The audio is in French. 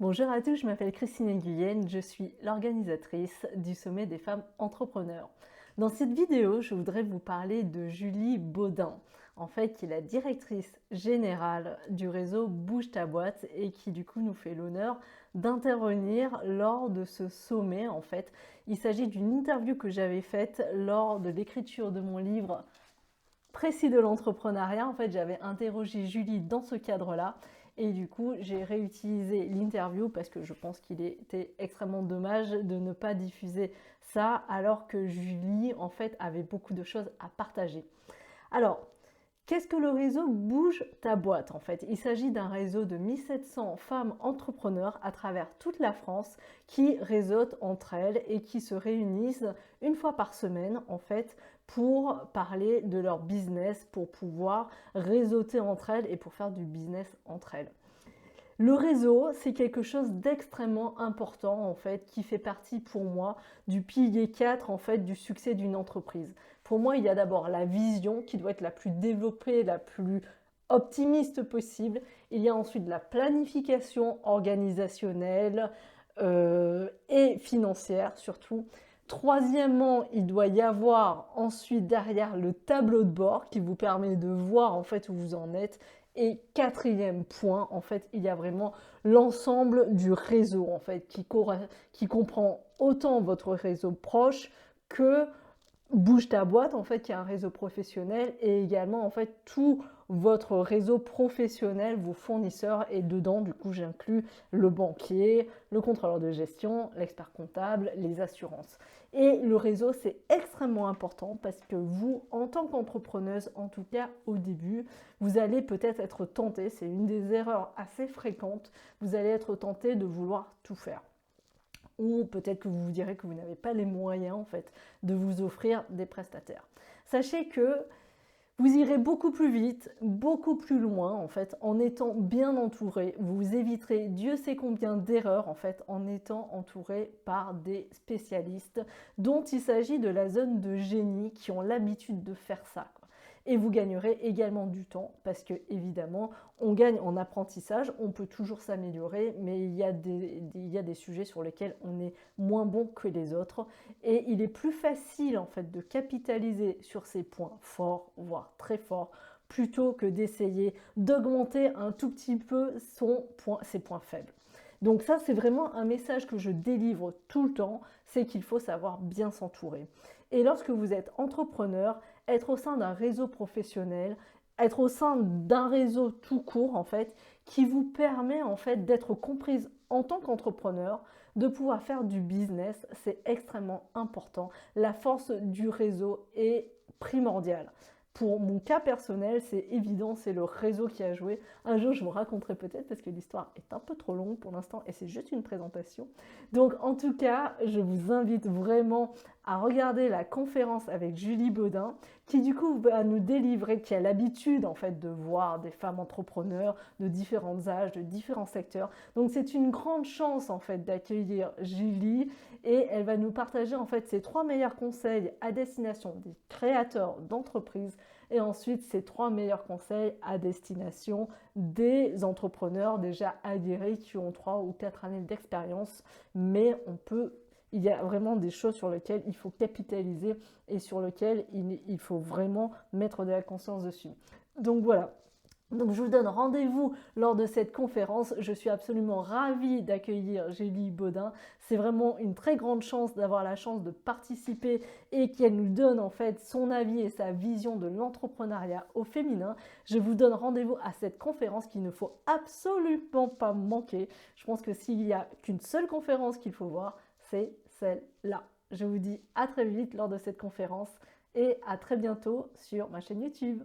Bonjour à tous, je m'appelle Christine Guyenne, je suis l'organisatrice du Sommet des femmes entrepreneurs. Dans cette vidéo, je voudrais vous parler de Julie Baudin, en fait, qui est la directrice générale du réseau Bouge ta boîte et qui du coup nous fait l'honneur d'intervenir lors de ce sommet. En fait, il s'agit d'une interview que j'avais faite lors de l'écriture de mon livre précis de l'entrepreneuriat. En fait, j'avais interrogé Julie dans ce cadre-là et du coup, j'ai réutilisé l'interview parce que je pense qu'il était extrêmement dommage de ne pas diffuser ça alors que Julie, en fait, avait beaucoup de choses à partager. Alors, qu'est-ce que le réseau Bouge ta boîte en fait? Il s'agit d'un réseau de 1700 femmes entrepreneurs à travers toute la France qui réseautent entre elles et qui se réunissent une fois par semaine en fait pour parler de leur business, pour pouvoir réseauter entre elles et pour faire du business entre elles. Le réseau, c'est quelque chose d'extrêmement important en fait, qui fait partie pour moi du pilier 4 en fait du succès d'une entreprise. Pour moi, il y a d'abord la vision qui doit être la plus développée, la plus optimiste possible. Il y a ensuite la planification organisationnelle et financière surtout. Troisièmement, il doit y avoir ensuite derrière le tableau de bord qui vous permet de voir en fait où vous en êtes. Et quatrième point, en fait, il y a vraiment l'ensemble du réseau en fait qui comprend autant votre réseau proche que Bouge ta boîte, en fait, qui est un réseau professionnel, et également, en fait, tout votre réseau professionnel, vos fournisseurs, et dedans, du coup, j'inclus le banquier, le contrôleur de gestion, l'expert comptable, les assurances. Et le réseau, c'est extrêmement important parce que vous, en tant qu'entrepreneuse, en tout cas au début, vous allez peut-être être tenté, c'est une des erreurs assez fréquentes, vous allez être tenté de vouloir tout faire. Ou peut-être que vous vous direz que vous n'avez pas les moyens en fait de vous offrir des prestataires. Sachez que vous irez beaucoup plus vite, beaucoup plus loin en fait en étant bien entouré. Vous éviterez Dieu sait combien d'erreurs en fait en étant entouré par des spécialistes dont il s'agit de la zone de génie qui ont l'habitude de faire ça. Et vous gagnerez également du temps parce que évidemment on gagne en apprentissage, on peut toujours s'améliorer, mais il y a des sujets sur lesquels on est moins bon que les autres et il est plus facile en fait de capitaliser sur ses points forts, voire très forts, plutôt que d'essayer d'augmenter un tout petit peu ses points faibles. Donc ça, c'est vraiment un message que je délivre tout le temps, c'est qu'il faut savoir bien s'entourer. Et lorsque vous êtes entrepreneur, être au sein d'un réseau professionnel, être au sein d'un réseau tout court en fait, qui vous permet en fait d'être comprise en tant qu'entrepreneur, de pouvoir faire du business, c'est extrêmement important. La force du réseau est primordiale. Pour mon cas personnel, c'est évident, c'est le réseau qui a joué. Un jour, je vous raconterai peut-être parce que l'histoire est un peu trop longue pour l'instant et c'est juste une présentation. Donc, en tout cas, je vous invite vraiment à regarder la conférence avec Julie Baudin qui du coup va nous délivrer, qui a l'habitude en fait de voir des femmes entrepreneurs de différents âges, de différents secteurs. Donc, c'est une grande chance en fait d'accueillir Julie et elle va nous partager en fait ses 3 meilleurs conseils à destination des créateurs d'entreprises et ensuite ses 3 meilleurs conseils à destination des entrepreneurs déjà aguerris qui ont 3 ou 4 années d'expérience, mais il y a vraiment des choses sur lesquelles il faut capitaliser et sur lesquelles il faut vraiment mettre de la conscience dessus. Donc voilà. Donc je vous donne rendez-vous lors de cette conférence. Je suis absolument ravie d'accueillir Julie Baudin. C'est vraiment une très grande chance d'avoir la chance de participer et qu'elle nous donne en fait son avis et sa vision de l'entrepreneuriat au féminin. Je vous donne rendez-vous à cette conférence qu'il ne faut absolument pas manquer. Je pense que s'il n'y a qu'une seule conférence qu'il faut voir, c'est celle-là. Je vous dis à très vite lors de cette conférence et à très bientôt sur ma chaîne YouTube.